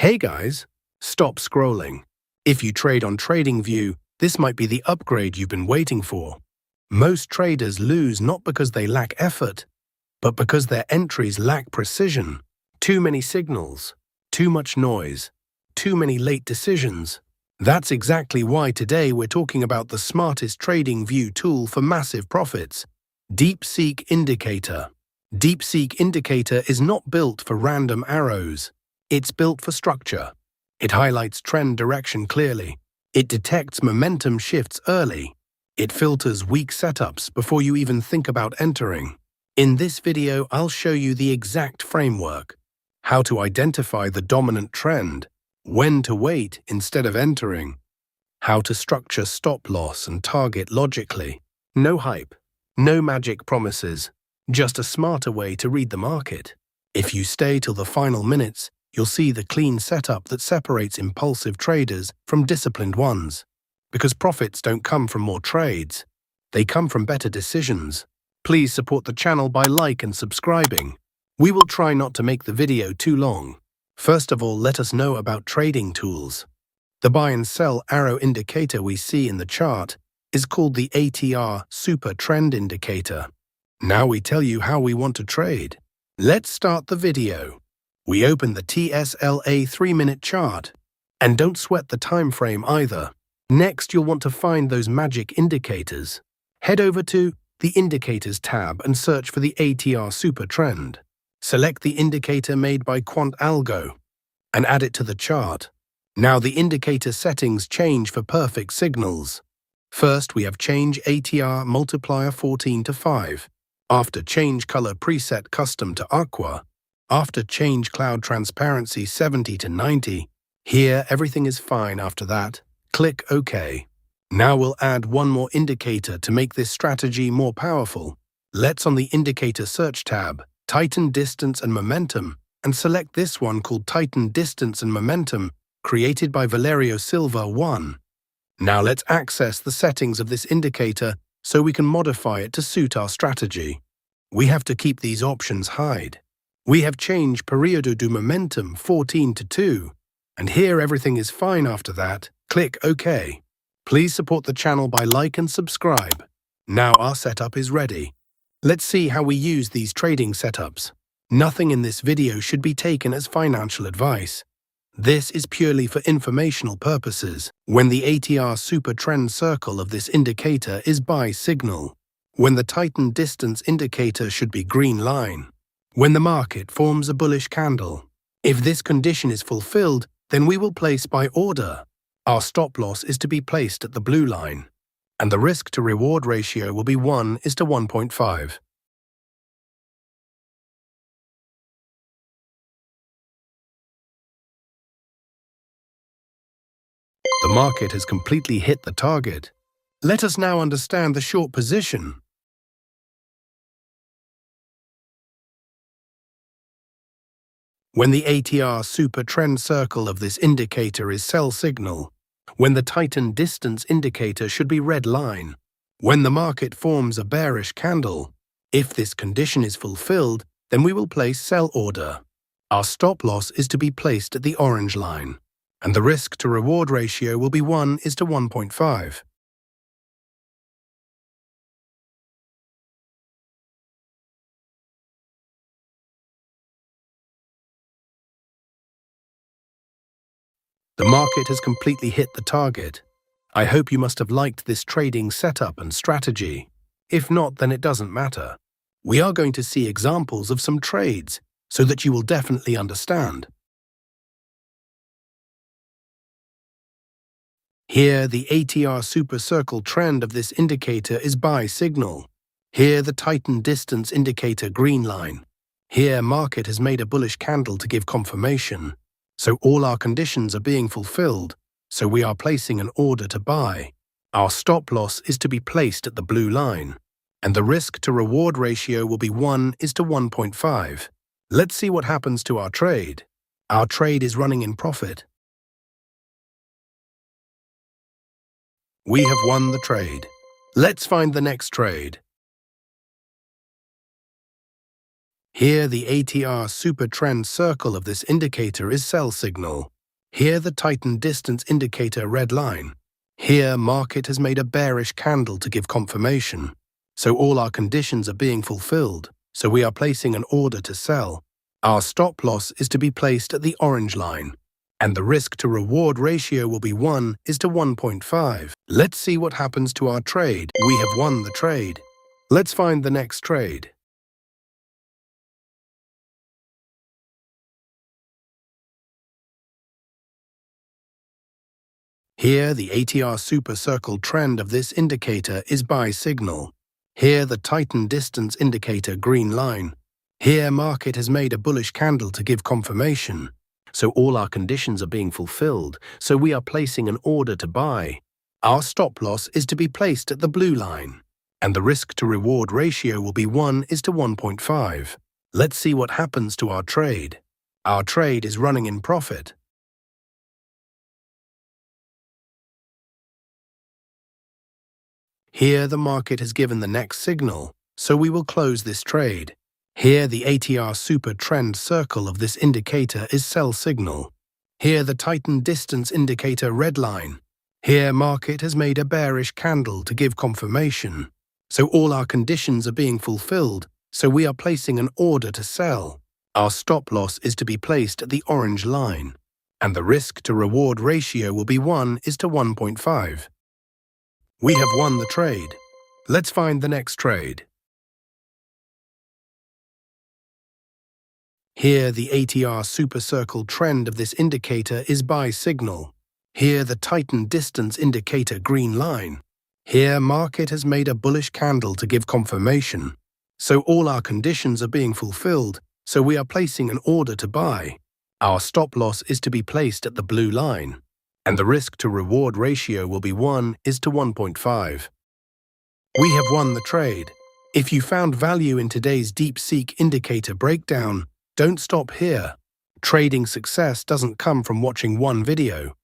Hey guys, stop scrolling. If you trade on TradingView, this might be the upgrade you've been waiting for. Most traders lose not because they lack effort, but because their entries lack precision. Too many signals, too much noise, too many late decisions. That's exactly why today we're talking about the smartest TradingView tool for massive profits, DeepSeek Indicator. DeepSeek Indicator is not built for random arrows. It's built for structure. It highlights trend direction clearly. It detects momentum shifts early. It filters weak setups before you even think about entering. In this video, I'll show you the exact framework, how to identify the dominant trend, when to wait instead of entering, how to structure stop loss and target logically. No hype, no magic promises, just a smarter way to read the market. If you stay till the final minutes, you'll see the clean setup that separates impulsive traders from disciplined ones. Because profits don't come from more trades, they come from better decisions. Please support the channel by like and subscribing. We will try not to make the video too long. First of all, let us know about trading tools. The buy and sell arrow indicator we see in the chart is called the ATR Super Trend Indicator. Now we tell you how we want to trade. Let's start the video. We open the TSLA 3-minute chart. And don't sweat the time frame either. Next, you'll want to find those magic indicators. Head over to the Indicators tab and search for the ATR Super Trend. Select the indicator made by Quant Algo and add it to the chart. Now the indicator settings change for perfect signals. First, we have Change ATR Multiplier 14 to 5. After Change Color Preset Custom to Aqua. After Change Cloud Transparency 70 to 90. Here, everything is fine after that. Click OK. Now we'll add one more indicator to make this strategy more powerful. Let's on the Indicator Search tab, Tighten Distance and Momentum, and select this one called Tighten Distance and Momentum, created by Valerio Silva 1. Now let's access the settings of this indicator so we can modify it to suit our strategy. We have to keep these options hide. We have changed Periodo do Momentum 14 to 2, and here everything is fine after that. Click OK. Please support the channel by like and subscribe. Now our setup is ready. Let's see how we use these trading setups. Nothing in this video should be taken as financial advice. This is purely for informational purposes. When the ATR Super Trend Circle of this indicator is buy signal. When the Tighten Distance indicator should be green line. When the market forms a bullish candle. If this condition is fulfilled, then we will place buy order. Our stop loss is to be placed at the blue line, and the risk to reward ratio will be 1:1.5. The market has completely hit the target. Let us now understand the short position. When the ATR Super Trend Circle of this indicator is sell signal, when the Tighten Distance indicator should be red line, when the market forms a bearish candle, if this condition is fulfilled, then we will place sell order. Our stop loss is to be placed at the orange line, and the risk to reward ratio will be 1:1.5. The market has completely hit the target. I hope you must have liked this trading setup and strategy. If not, then it doesn't matter. We are going to see examples of some trades so that you will definitely understand. Here, the ATR Super Circle trend of this indicator is buy signal. Here, the Tighten Distance indicator green line. Here, market has made a bullish candle to give confirmation. So all our conditions are being fulfilled, so we are placing an order to buy. Our stop loss is to be placed at the blue line, and the risk to reward ratio will be 1:1.5. Let's see what happens to our trade. Our trade is running in profit. We have won the trade. Let's find the next trade. Here, the ATR Super Trend Circle of this indicator is sell signal. Here the Titan Distance Indicator red line. Here market has made a bearish candle to give confirmation. So all our conditions are being fulfilled, so we are placing an order to sell. Our stop loss is to be placed at the orange line, and the risk to reward ratio will be 1:1.5. Let's see what happens to our trade. We have won the trade. Let's find the next trade. Here, the ATR super circle trend of this indicator is buy signal. Here, the Titan Distance Indicator green line. Here, market has made a bullish candle to give confirmation. So all our conditions are being fulfilled, so we are placing an order to buy. Our stop loss is to be placed at the blue line, and the risk to reward ratio will be 1:1.5. Let's see what happens to our trade. Our trade is running in profit. Here the market has given the next signal, so we will close this trade. Here the ATR super trend circle of this indicator is sell signal. Here the Titan Distance Indicator red line. Here market has made a bearish candle to give confirmation. So all our conditions are being fulfilled, so we are placing an order to sell. Our stop loss is to be placed at the orange line, and the risk to reward ratio will be 1:1.5. We have won the trade. Let's find the next trade. Here, the ATR super circle trend of this indicator is buy signal. Here, the Titan Distance Indicator green line. Here, market has made a bullish candle to give confirmation. So all our conditions are being fulfilled, so we are placing an order to buy. Our stop loss is to be placed at the blue line, and the risk to reward ratio will be 1:1.5. We have won the trade. If you found value in today's DeepSeek Indicator breakdown, don't stop here. Trading success doesn't come from watching one video.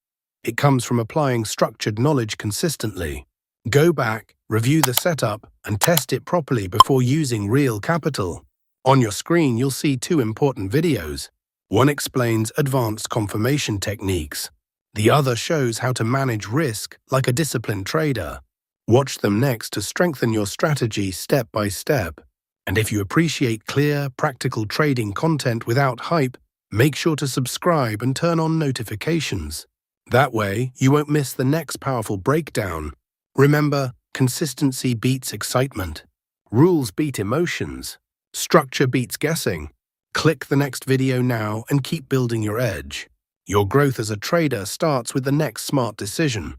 It comes from applying structured knowledge consistently. Go back, review the setup, and test it properly before using real capital. On your screen, you'll see two important videos. One explains advanced confirmation techniques. The other shows how to manage risk like a disciplined trader. Watch them next to strengthen your strategy step by step. And if you appreciate clear, practical trading content without hype, make sure to subscribe and turn on notifications. That way, you won't miss the next powerful breakdown. Remember, consistency beats excitement. Rules beat emotions. Structure beats guessing. Click the next video now and keep building your edge. Your growth as a trader starts with the next smart decision.